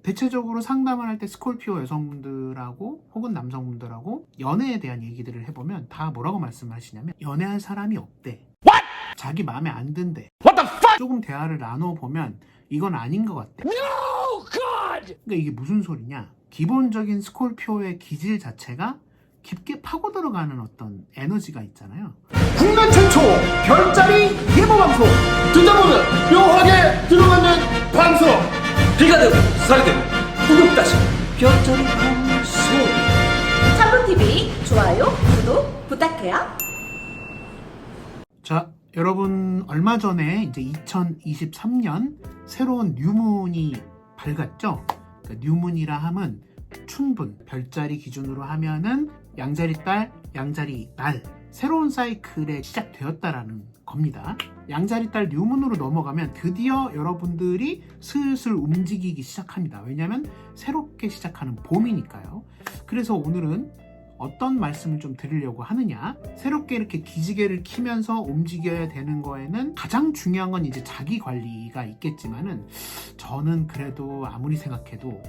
대체적으로 상담을 할 때 스콜피오 여성분들하고 혹은 남성분들하고 연애에 대한 얘기들을 해보면 다 뭐라고 말씀하시냐면 연애할 사람이 없대. What? 자기 마음에 안 든대. What the fuck? 조금 대화를 나눠보면 이건 아닌 것 같대. No, God! 그러니까 이게 무슨 소리냐? 기본적인 스콜피오의 기질 자체가 깊게 파고 들어가는 어떤 에너지가 있잖아요. 국내 최초 별자리 예보 방송 듣다 보면 묘하게 들어가는 방송 비가 되고 살이 되고 구독 다시 별자리 방송 참부TV 좋아요, 구독 부탁해요. 자, 여러분 얼마 전에 이제 2023년 새로운 뉴문이 밝았죠. 그러니까 뉴문이라 함은 춘분, 별자리 기준으로 하면은 양자리 달, 양자리 날 새로운 사이클에 시작되었다라는 겁니다. 양자리 달 뉴문으로 넘어가면 드디어 여러분들이 슬슬 움직이기 시작합니다. 왜냐하면 새롭게 시작하는 봄이니까요. 그래서 오늘은 어떤 말씀을 좀 드리려고 하느냐, 새롭게 이렇게 기지개를 키면서 움직여야 되는 거에는 가장 중요한 건 이제 자기 관리가 있겠지만은 저는 그래도 아무리 생각해도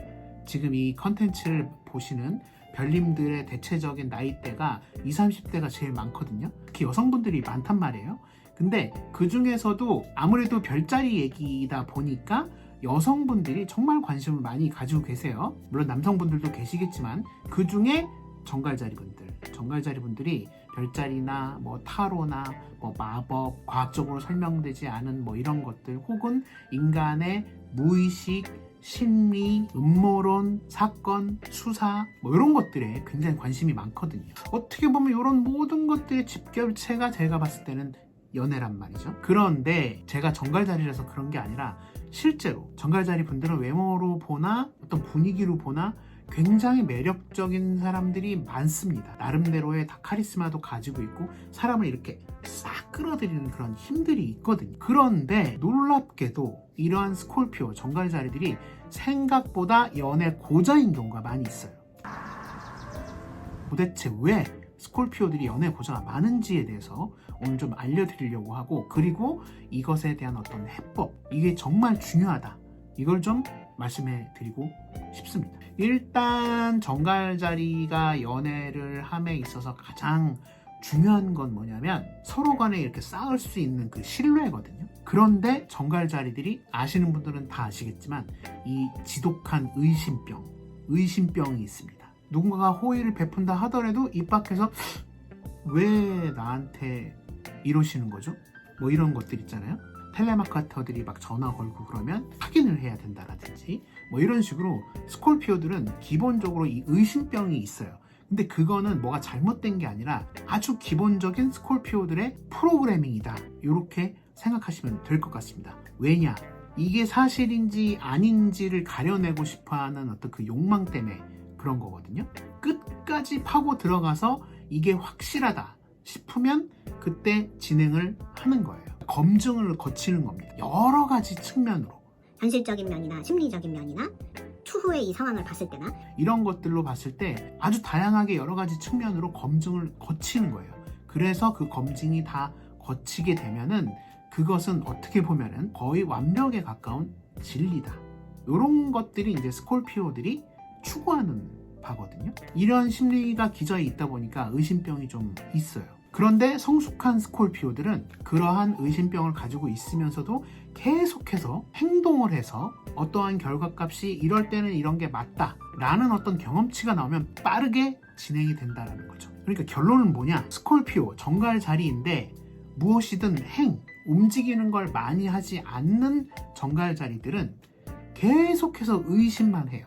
지금 이 컨텐츠를 보시는 별님들의 대체적인 나이대가 20, 30대가 제일 많거든요. 특히 여성분들이 많단 말이에요. 근데 그 중에서도 아무래도 별자리 얘기다 보니까 여성분들이 정말 관심을 많이 가지고 계세요. 물론 남성분들도 계시겠지만 그 중에 정갈자리분들이 별자리나 뭐 타로나 뭐 마법, 과학적으로 설명되지 않은 뭐 이런 것들 혹은 인간의 무의식, 심리, 음모론, 사건, 수사 뭐 이런 것들에 굉장히 관심이 많거든요. 어떻게 보면 이런 모든 것들의 집결체가 제가 봤을 때는 연애란 말이죠. 그런데 제가 정갈자리라서 그런 게 아니라 실제로 정갈자리 분들은 외모로 보나 어떤 분위기로 보나 굉장히 매력적인 사람들이 많습니다. 나름대로의 다 카리스마도 가지고 있고 사람을 이렇게 싹 끌어들이는 그런 힘들이 있거든요. 그런데 놀랍게도 이러한 스콜피오 정갈자리들이 생각보다 연애 고자인 경우가 많이 있어요. 도대체 왜 스콜피오들이 연애 고자가 많은지에 대해서 오늘 좀 알려드리려고 하고, 그리고 이것에 대한 어떤 해법, 이게 정말 중요하다, 이걸 좀 말씀해 드리고 싶습니다. 일단 정갈자리가 연애를 함에 있어서 가장 중요한 건 뭐냐면 서로 간에 이렇게 쌓을 수 있는 그 신뢰거든요. 그런데 정갈자리들이 아시는 분들은 다 아시겠지만 이 지독한 의심병이 있습니다. 누군가가 호의를 베푼다 하더라도 입 밖에서 왜 나한테 이러시는 거죠? 뭐 이런 것들 있잖아요. 텔레마케터들이 막 전화 걸고 그러면 확인을 해야 된다라든지 뭐 이런 식으로 스콜피오들은 기본적으로 이 의심병이 있어요. 근데 그거는 뭐가 잘못된 게 아니라 아주 기본적인 스콜피오들의 프로그래밍이다, 이렇게 생각하시면 될 것 같습니다. 왜냐? 이게 사실인지 아닌지를 가려내고 싶어하는 어떤 그 욕망 때문에 그런 거거든요. 끝까지 파고 들어가서 이게 확실하다 싶으면 그때 진행을 하는 거예요. 검증을 거치는 겁니다. 여러 가지 측면으로, 현실적인 면이나 심리적인 면이나 추후에 이 상황을 봤을 때나 이런 것들로 봤을 때 아주 다양하게 여러 가지 측면으로 검증을 거치는 거예요. 그래서 그 검증이 다 거치게 되면은 그것은 어떻게 보면은 거의 완벽에 가까운 진리다, 이런 것들이 이제 스콜피오들이 추구하는 바거든요. 이런 심리가 기저에 있다 보니까 의심병이 좀 있어요. 그런데 성숙한 스콜피오들은 그러한 의심병을 가지고 있으면서도 계속해서 행동을 해서 어떠한 결과값이 이럴 때는 이런 게 맞다 라는 어떤 경험치가 나오면 빠르게 진행이 된다는 거죠. 그러니까 결론은 뭐냐? 스콜피오 정갈자리인데 무엇이든 움직이는 걸 많이 하지 않는 정갈자리들은 계속해서 의심만 해요.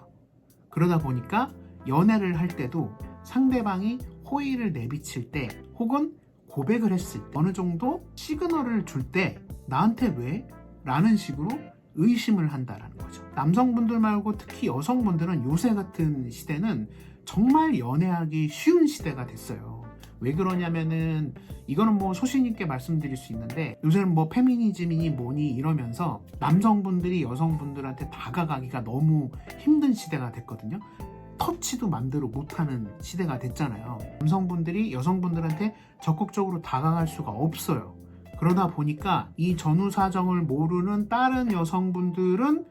그러다 보니까 연애를 할 때도 상대방이 호의를 내비칠 때 혹은 고백을 했을 때 어느 정도 시그널을 줄 때 나한테 왜? 라는 식으로 의심을 한다라는 거죠. 남성분들 말고 특히 여성분들은 요새 같은 시대는 정말 연애하기 쉬운 시대가 됐어요. 왜 그러냐면은 이거는 뭐 소신 있게 말씀드릴 수 있는데 요새는 뭐 페미니즘이니 뭐니 이러면서 남성분들이 여성분들한테 다가가기가 너무 힘든 시대가 됐거든요. 터치도 맘대로 못하는 시대가 됐잖아요. 남성분들이 여성분들한테 적극적으로 다가갈 수가 없어요. 그러다 보니까 이 전후 사정을 모르는 다른 여성분들은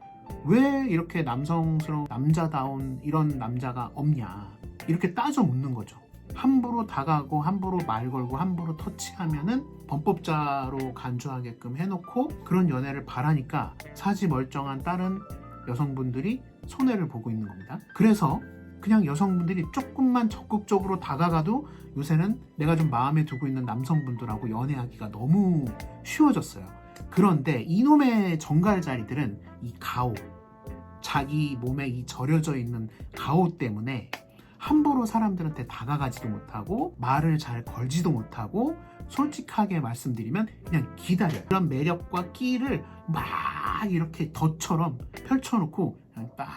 왜 이렇게 남성스러운 남자다운 이런 남자가 없냐 이렇게 따져 묻는 거죠. 함부로 다가가고 함부로 말 걸고 함부로 터치하면은 범법자로 간주하게끔 해놓고 그런 연애를 바라니까 사지 멀쩡한 다른 여성분들이 손해를 보고 있는 겁니다. 그래서 그냥 여성분들이 조금만 적극적으로 다가가도 요새는 내가 좀 마음에 두고 있는 남성분들하고 연애하기가 너무 쉬워졌어요. 그런데 이놈의 정갈자리들은 이 가오, 자기 몸에 이 절여져 있는 가오 때문에 함부로 사람들한테 다가가지도 못하고 말을 잘 걸지도 못하고 솔직하게 말씀드리면 그냥 기다려요. 그런 매력과 끼를 막 이렇게 덫처럼 펼쳐놓고 그냥 딱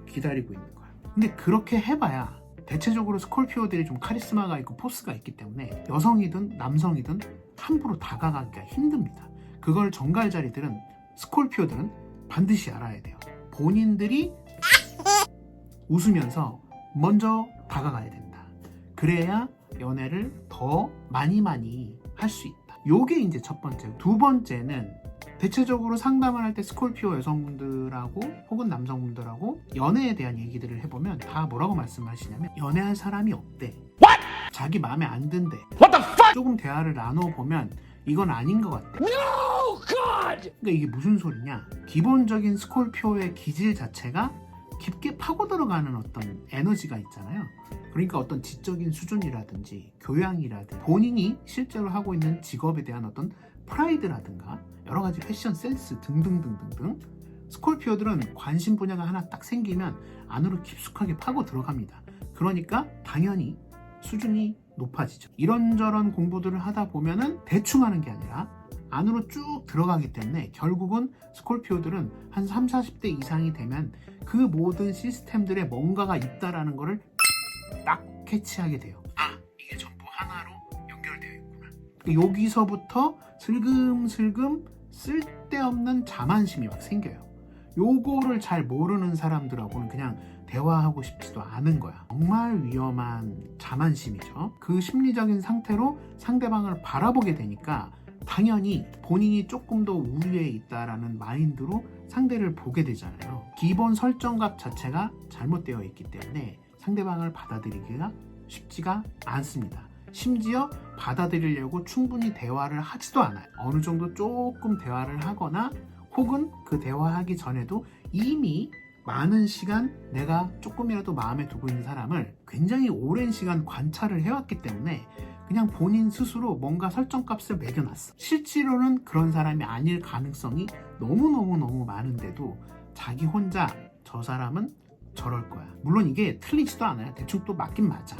기다리고 있는 거예요. 근데 그렇게 해봐야 대체적으로 스콜피오들이 좀 카리스마가 있고 포스가 있기 때문에 여성이든 남성이든 함부로 다가가기가 힘듭니다. 그걸 정갈자리들은 스콜피오들은 반드시 알아야 돼요. 본인들이 웃으면서 먼저 다가가야 된다. 그래야 연애를 더 많이 할 수 있다. 요게 이제 첫 번째. 두 번째는 대체적으로 상담을 할 때 스콜피오 여성분들하고 혹은 남성분들하고 연애에 대한 얘기들을 해보면 다 뭐라고 말씀하시냐면 연애할 사람이 없대. 자기 마음에 안 든대. 조금 대화를 나눠보면 이건 아닌 것 같대. 그러니까 이게 무슨 소리냐? 기본적인 스콜피오의 기질 자체가 깊게 파고 들어가는 어떤 에너지가 있잖아요. 그러니까 어떤 지적인 수준이라든지 교양이라든지 본인이 실제로 하고 있는 직업에 대한 어떤 프라이드라든가 여러 가지 패션 센스 등등등등등 스콜피오들은 관심 분야가 하나 딱 생기면 안으로 깊숙하게 파고 들어갑니다. 그러니까 당연히 수준이 높아지죠. 이런저런 공부들을 하다 보면은 대충 하는 게 아니라 안으로 쭉 들어가기 때문에 결국은 스콜피오들은 한 30, 40대 이상이 되면 그 모든 시스템들에 뭔가가 있다라는 거를 딱 캐치하게 돼요. 아, 이게 전부 하나로 연결되어 있구나. 여기서부터 슬금슬금 쓸데없는 자만심이 막 생겨요. 요거를 잘 모르는 사람들하고는 그냥 대화하고 싶지도 않은 거야. 정말 위험한 자만심이죠. 그 심리적인 상태로 상대방을 바라보게 되니까 당연히 본인이 조금 더 우위에 있다라는 마인드로 상대를 보게 되잖아요. 기본 설정값 자체가 잘못되어 있기 때문에 상대방을 받아들이기가 쉽지가 않습니다. 심지어 받아들이려고 충분히 대화를 하지도 않아요. 어느 정도 조금 대화를 하거나 혹은 그 대화하기 전에도 이미 많은 시간 내가 조금이라도 마음에 두고 있는 사람을 굉장히 오랜 시간 관찰을 해왔기 때문에 그냥 본인 스스로 뭔가 설정값을 매겨놨어. 실제로는 그런 사람이 아닐 가능성이 너무너무 많은데도 자기 혼자 저 사람은 저럴 거야. 물론 이게 틀리지도 않아요. 대충 또 맞긴 맞아.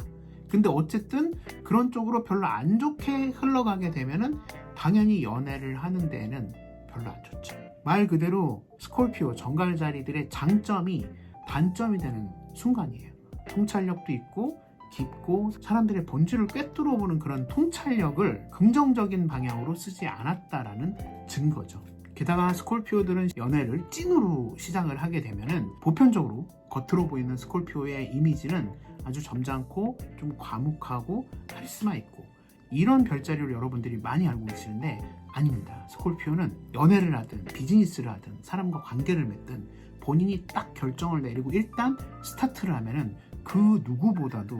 근데 어쨌든 그런 쪽으로 별로 안 좋게 흘러가게 되면은 당연히 연애를 하는 데에는 별로 안 좋죠. 말 그대로 스콜피오 정갈자리들의 장점이 단점이 되는 순간이에요. 통찰력도 있고 깊고 사람들의 본질을 꿰뚫어보는 그런 통찰력을 긍정적인 방향으로 쓰지 않았다라는 증거죠. 게다가 스콜피오들은 연애를 찐으로 시작을 하게 되면은 보편적으로 겉으로 보이는 스콜피오의 이미지는 아주 점잖고 좀 과묵하고 카리스마 있고 이런 별자리를 여러분들이 많이 알고 계시는데 아닙니다. 스콜피오는 연애를 하든 비즈니스를 하든 사람과 관계를 맺든 본인이 딱 결정을 내리고 일단 스타트를 하면은 그 누구보다도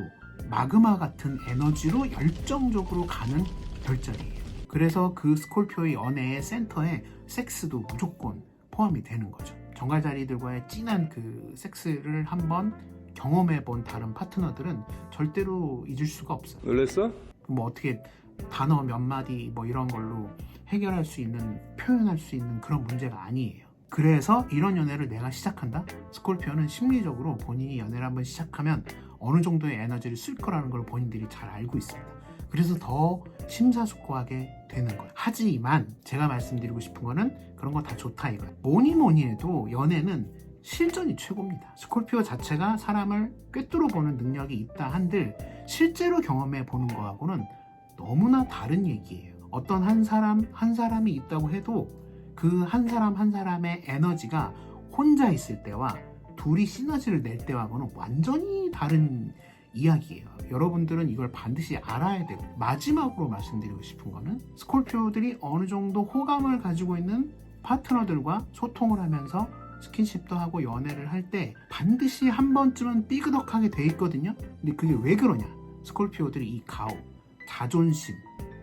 마그마 같은 에너지로 열정적으로 가는 별자리예요. 그래서 그 스콜피오의 연애의 센터에 섹스도 무조건 포함이 되는 거죠. 정갈자리들과의 진한 그 섹스를 한번 경험해본 다른 파트너들은 절대로 잊을 수가 없어요. 놀랬어? 뭐 어떻게 단어 몇 마디 뭐 이런 걸로 해결할 수 있는, 표현할 수 있는 그런 문제가 아니에요. 그래서 이런 연애를 내가 시작한다? 스콜피오는 심리적으로 본인이 연애를 한번 시작하면 어느 정도의 에너지를 쓸 거라는 걸 본인들이 잘 알고 있습니다. 그래서 더 심사숙고하게 되는 거예요. 하지만 제가 말씀드리고 싶은 거는 그런 거 다 좋다 이거예요. 뭐니 해도 연애는 실전이 최고입니다. 스콜피오 자체가 사람을 꿰뚫어보는 능력이 있다 한들 실제로 경험해 보는 거하고는 너무나 다른 얘기예요. 어떤 한 사람이 있다고 해도 그 한 사람의 에너지가 혼자 있을 때와 둘이 시너지를 낼 때하고는 완전히 다른 이야기예요. 여러분들은 이걸 반드시 알아야 되고, 마지막으로 말씀드리고 싶은 거는 스콜피오들이 어느 정도 호감을 가지고 있는 파트너들과 소통을 하면서 스킨십도 하고 연애를 할 때 반드시 한 번쯤은 삐그덕하게 돼 있거든요. 근데 그게 왜 그러냐? 스콜피오들이 이 가오, 자존심,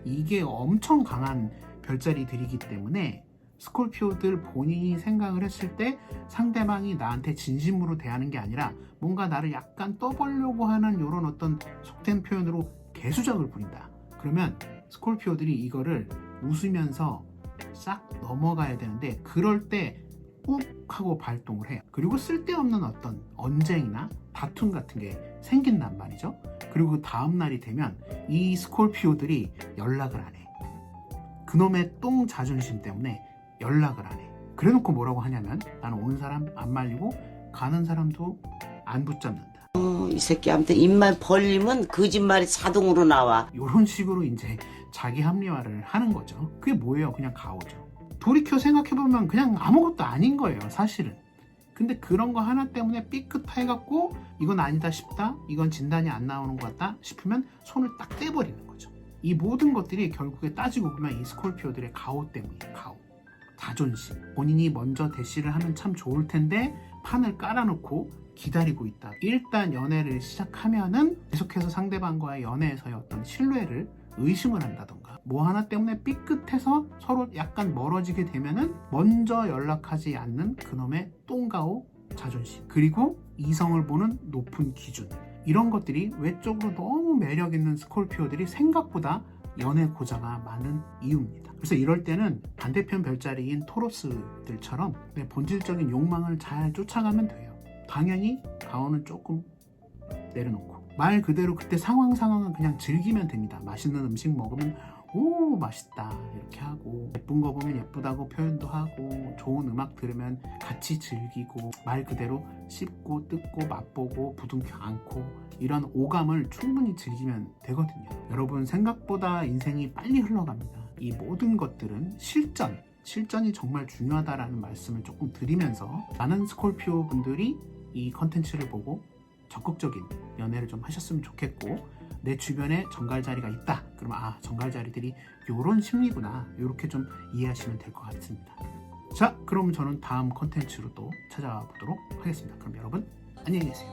이게 엄청 강한 별자리들이기 때문에 스콜피오들 본인이 생각을 했을 때 상대방이 나한테 진심으로 대하는 게 아니라 뭔가 나를 약간 떠보려고 하는 이런 어떤 속된 표현으로 개수작을 부린다. 그러면 스콜피오들이 이거를 웃으면서 싹 넘어가야 되는데 그럴 때 꾹 하고 발동을 해요. 그리고 쓸데없는 어떤 언쟁이나 다툼 같은 게 생긴단 말이죠. 그리고 그 다음 날이 되면 이 스콜피오들이 연락을 안 해. 그놈의 똥 자존심 때문에 연락을 안 해. 그래놓고 뭐라고 하냐면 나는 오는 사람 안 말리고 가는 사람도 안 붙잡는다. 이 새끼한테 입만 벌리면 거짓말이 자동으로 나와. 이런 식으로 이제 자기 합리화를 하는 거죠. 그게 뭐예요? 그냥 가오죠. 돌이켜 생각해보면 그냥 아무것도 아닌 거예요, 사실은. 근데 그런 거 하나 때문에 삐끗해갖고 이건 아니다 싶다, 이건 진단이 안 나오는 것 같다 싶으면 손을 딱 떼버리는 거죠. 이 모든 것들이 결국에 따지고 보면 이 스콜피오들의 가오 때문이에요. 가오, 자존심. 본인이 먼저 대시를 하면 참 좋을 텐데 판을 깔아놓고 기다리고 있다. 일단 연애를 시작하면은 계속해서 상대방과의 연애에서의 어떤 신뢰를 의심을 한다던가 뭐 하나 때문에 삐끗해서 서로 약간 멀어지게 되면은 먼저 연락하지 않는 그놈의 똥가오 자존심, 그리고 이성을 보는 높은 기준, 이런 것들이 외적으로 너무 매력있는 스콜피오들이 생각보다 연애 고자가 많은 이유입니다. 그래서 이럴 때는 반대편 별자리인 토로스들처럼 내 본질적인 욕망을 잘 쫓아가면 돼요. 당연히 가오는 조금 내려놓고 말 그대로 그때 상황은 그냥 즐기면 됩니다. 맛있는 음식 먹으면 오 맛있다 이렇게 하고, 예쁜 거 보면 예쁘다고 표현도 하고, 좋은 음악 들으면 같이 즐기고, 말 그대로 씹고 뜯고 맛보고 부둥켜 안고, 이런 오감을 충분히 즐기면 되거든요. 여러분, 생각보다 인생이 빨리 흘러갑니다. 이 모든 것들은 실전이 정말 중요하다라는 말씀을 조금 드리면서, 많은 스콜피오 분들이 이 컨텐츠를 보고 적극적인 연애를 좀 하셨으면 좋겠고, 내 주변에 정갈자리가 있다 그러면 정갈자리들이 요런 심리구나, 요렇게 좀 이해하시면 될 것 같습니다. 자, 그럼 저는 다음 컨텐츠로 또 찾아보도록 하겠습니다. 그럼 여러분 안녕히 계세요.